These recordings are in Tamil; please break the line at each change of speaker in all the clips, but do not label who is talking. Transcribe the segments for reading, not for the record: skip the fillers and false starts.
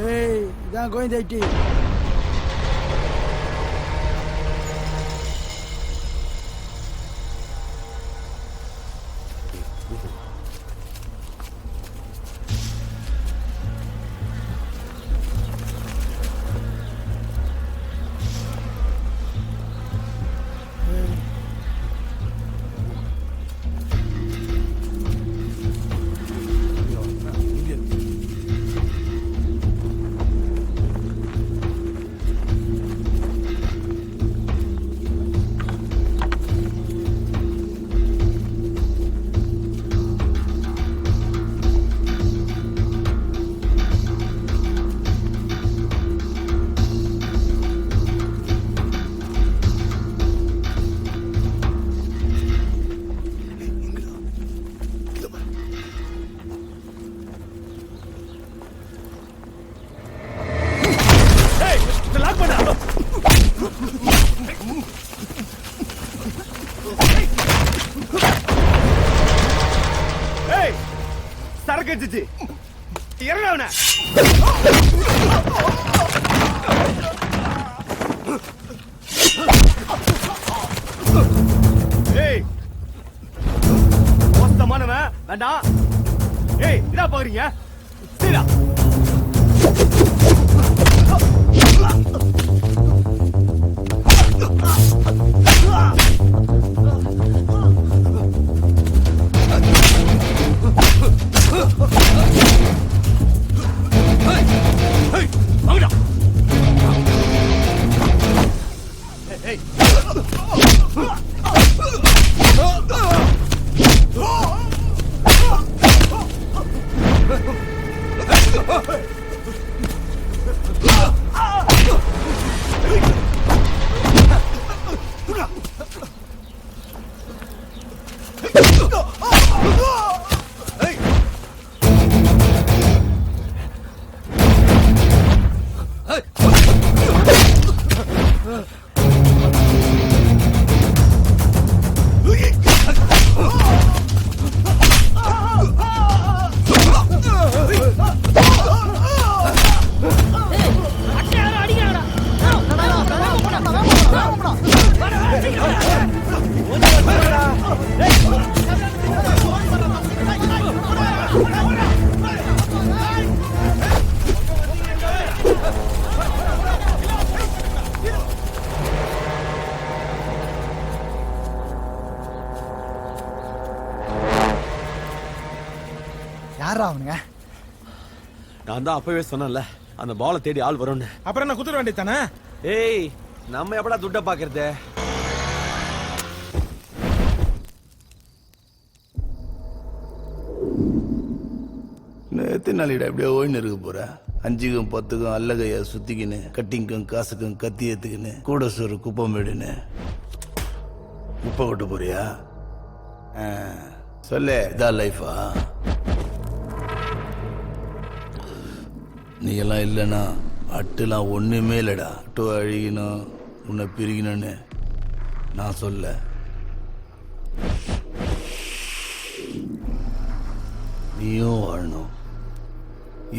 ஏய் இதான் கோவிந்தாயிட்டி.
சரக்கு இறங்கவன ஏய் மோசமானவன் வேண்டாம். ஏய் என்ன பாக்குறீங்க? சரிடா
அவனுங்க.
நான் தான் அப்பவே சொன்னேன்ல அந்த பாலை தேடி ஆள் வரும்னு.
அப்புறம் என்ன குத்துற வேண்டியதானே?
ஏய் நம்ம எப்படா துட்ட பாக்குறது?
எத்தனை நாளைக்கு அப்படியே ஓய்னு இருக்க போற? 5க்கும் 10க்கும் அல்லகையா சுத்திக்கின்னு, கட்டிங்கும் காசுக்கும் கத்தி ஏத்துக்கின்னு, கூட சோறு குப்பம் வீடுன்னு குப்பை கொட்டு போறியா? சொல்லு, இதான் லைஃபா? நீ எல்லாம் இல்லைன்னா அட்டுலாம் ஒண்ணுமே இல்லடா. அட்டு அழிக்கணும், உன்னை பிரிக்கணும்னு நான் சொல்ல. நீயும் வாழணும்.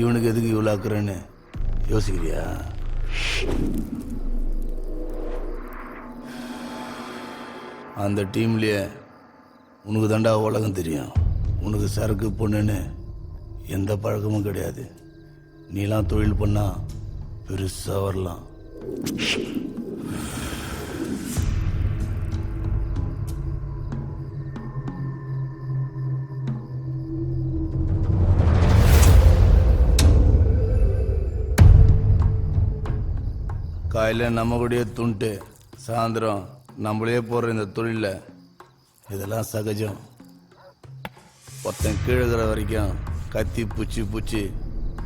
இவனுக்கு எதுக்கு இவ்வளோ ஆக்குறேன்னு யோசிக்கிறியா? அந்த டீம்லயே உனக்கு தாண்டா உலகம் தெரியும். உனக்கு சரக்கு பொண்ணுன்னு எந்த பழக்கமும் கிடையாது. நீலாம் தொழில் பண்ணா பெருசா வரலாம். காலையில நம்ம கூடயே துண்டு, சாயந்தரம் நம்மளே போடுற இந்த தொழில இதெல்லாம் சகஜம். ஒருத்தன் கீழகிற வரைக்கும் கத்தி பூச்சி பூச்சி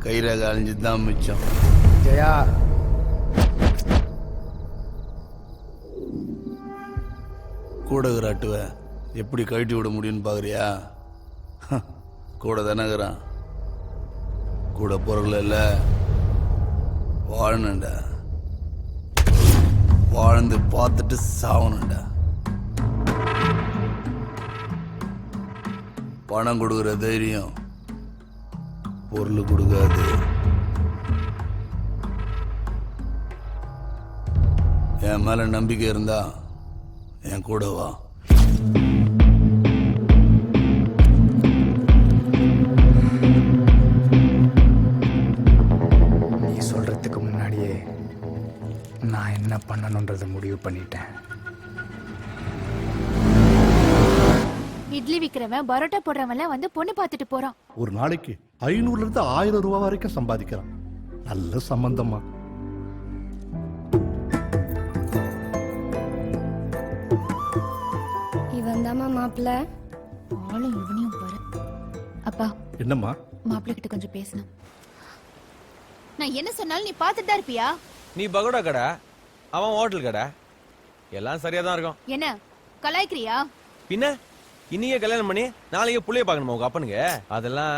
கயிறாக அழிஞ்சுதான் மிச்சம்.
ஜெயா,
கூடகிற அட்டுவ எப்படி கழட்டி விட முடியும்னு பாக்குறியா? கூட தானகிறான். கூட பொருள் இல்ல, வாழணுண்டா. வாழ்ந்து பார்த்துட்டு சாவணுண்டா. பணம் கொடுக்குற தைரியம் பொருள் கொடுக்காது. என் மேல நம்பிக்கை இருந்தா என் கூட வா.
நீ சொல்றதுக்கு முன்னாடியே நான் என்ன பண்ணணும்ன்றத முடிவு பண்ணிட்டேன்.
இட்லி விக்கிறவன் பரோட்டா போடுறவன்லாம் வந்து பொண்ணு பார்த்துட்டு போறான்.
ஒரு நாளைக்கு 500 இருந்து 1000 ரூபாய் வரைக்கும் சம்பாதிக்கிறான். நல்ல சம்பந்தமா.
இவன் தாமா மாப்பிள்ள.
ஆளும் இவனையும் பாரு. அப்பா,
என்னம்மா?
மாப்பிள்ளை கிட்ட கொஞ்சம் பேசணும். நான் என்ன சொன்னாலும் நீ பார்த்துட்டு தான் இருப்பியா?
நீ பகோடா கடை, அவன் ஹோட்டல் கடை, எல்லாம் சரியா தான் இருக்கும்.
என்ன கலாய்க்கிறியா?
பின்ன இன்னையே கல்யாணம் பண்ணி நாளைக்கே புள்ளைய பார்க்கணுமா உங்க அப்பனுக்கு? அதெல்லாம்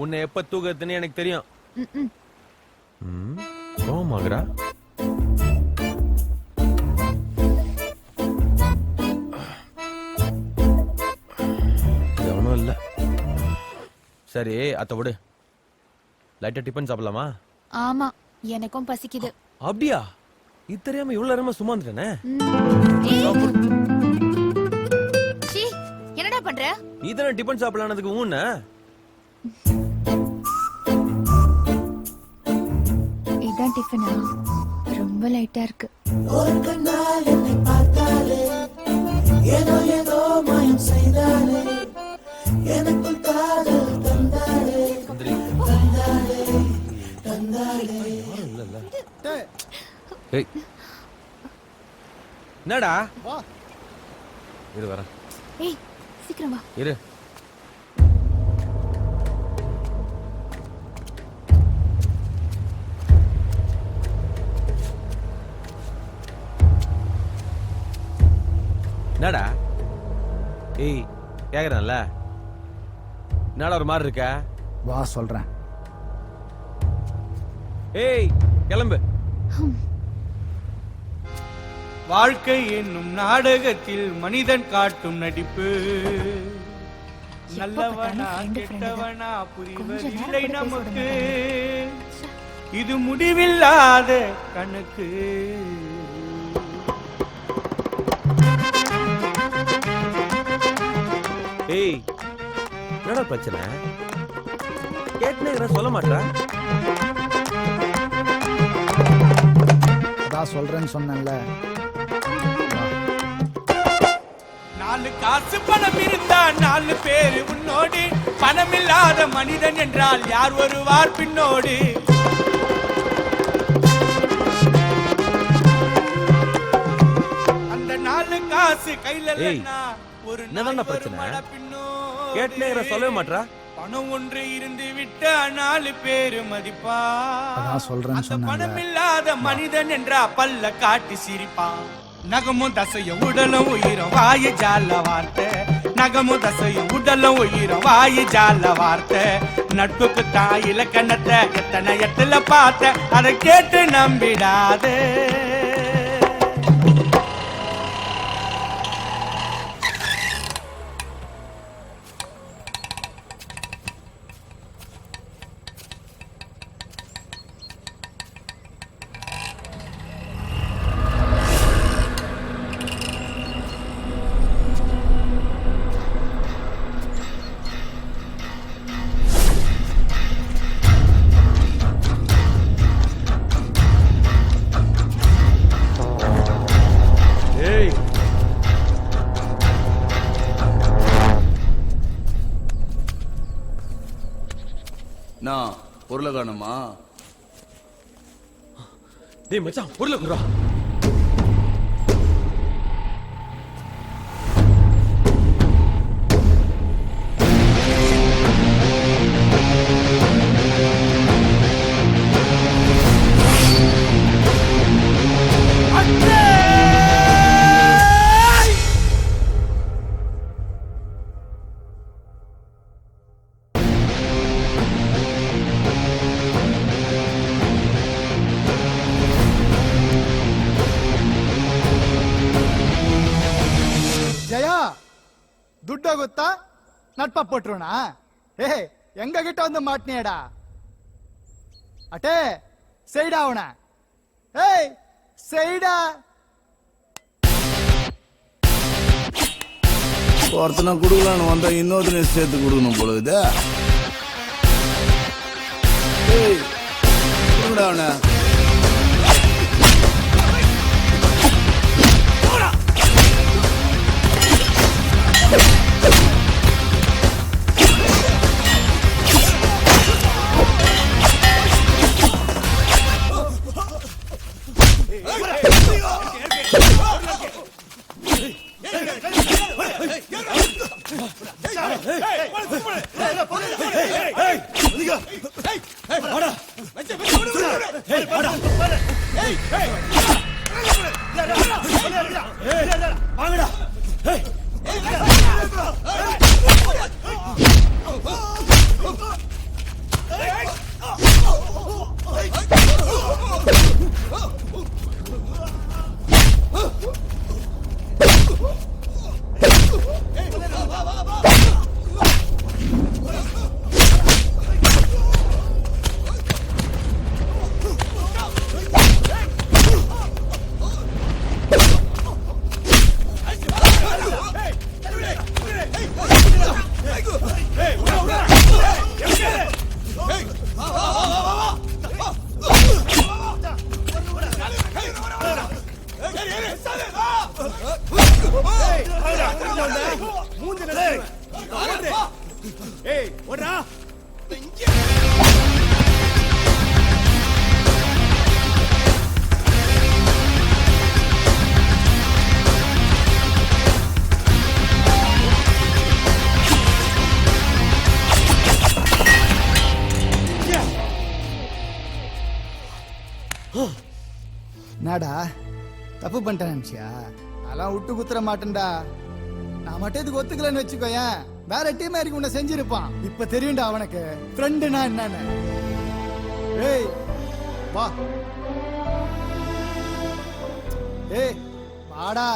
உன்னை எப்ப தூக்கத்துன்னு எனக்கு தெரியும். கோமாகரா எவனும் இல்ல. சரி அத்த விடு, லைட்டா டிபன் சாப்பிடலாமா?
ஆமா, எனக்கும் பசிக்குது.
அப்படியா? இது தெரியாம இவ்வளவு நேரமா சும்மா இருந்துட்டேனே.
சீ, என்னடா பண்ற?
நீ தானே டிபன் சாப்பிடலானதுக்கு ஊன.
இதான் டிஃபனா? ரொம்ப லைட்டா இருக்கு.
என்னடா? இரு வரேன்.
ஏய், சீக்கிரம் வா.
இரு. என்னடா? ஏய், கேக்குறேன்ல. என்னடா ஒரு மாதிரி இருக்க?
வா சொல்றேன்.
ஏய், கிளம்பு.
வாழ்க்கை என்னும் நாடகத்தில் மனிதன் காட்டும் நடிப்பு நல்லவனா கெட்டவனா புரிவதில்லை நமக்கு. இது முடிவில்லாத கணக்கு.
ஏய், என்னடா பிரச்சனை? கேட்டுனே சொல்ல மாட்டேன்.
அதான் சொல்றேன்னு சொன்னேன்ல.
4 காசு பணம் இருந்தா 4 பேரு உன்னோடு. பணமில்லாத மனிதன் என்றால் யார் வருவார் பின்னோடு? அந்த 4 காசு கையில இல்லைன்னா ஒரு
என்னதான்டா பிரச்சனை? கேட்டுனே சொல்லவே மாட்டா.
பணம் ஒன்று இருந்து விட்ட 4 பேரு மதிப்பா.
அதான் சொல்றேன்னு சொன்னேன்ல.
பணமில்லாத மனிதன் என்றா பல்ல காட்டி சிரிப்பான். நகமும் தசையும் உடலும் உயிரும் வாயு ஜால வார்த்தை. நகமும் தசையும் உடலும் உயிரும் வாயு ஜால வார்த்தை. நட்புக்கு தான் இலக்கணத்தை எத்தனை எட்டுல பார்த்த, அதை கேட்டு நம்பிடாதே.
நான் பொருளை காணுமா?
டேய் மச்சான், பொருளை குடுறா.
ஜெயா, துட்ட குத்தா நட்பா போட்டுருவனா? ஏ, எங்க கிட்ட வந்து மாட்டினியடா? அட்டே செய்டா அவன. ஏய் செய்டா.
ஒருத்தனை கொடுக்கலான்னு வந்தா இன்னொருத்தனையும் சேர்த்து கொடுக்கணும் போல இதா. ஏய், கொடுங்கடா அவனை.
என்னடா தப்பு பண்ணிட்டேன் நினைச்சியா? அதெல்லாம் விட்டு குத்துற மாட்டேன்டா. நான் மட்டும் இதுக்கு ஒத்துக்கலன்னு வச்சுக்கோயேன், வேற டீம் இறக்கி உன்னை செஞ்சிருப்பான். இப்ப தெரியும்டா அவனுக்கு ஃப்ரெண்டுனா என்னன்னு. ஏய் வா, ஏய் வாடா.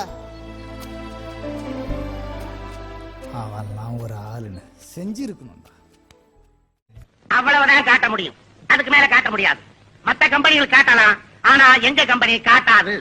அவன்லாம் ஒரு ஆளுன்னு செஞ்சிருக்கணும்டா.
அவ்வளவுதான் காட்ட முடியும், அதுக்கு மேல காட்ட முடியாது. மத்த கம்பெனிகள் காட்டலாம், ஆனா எங்க கம்பெனி காட்டாது.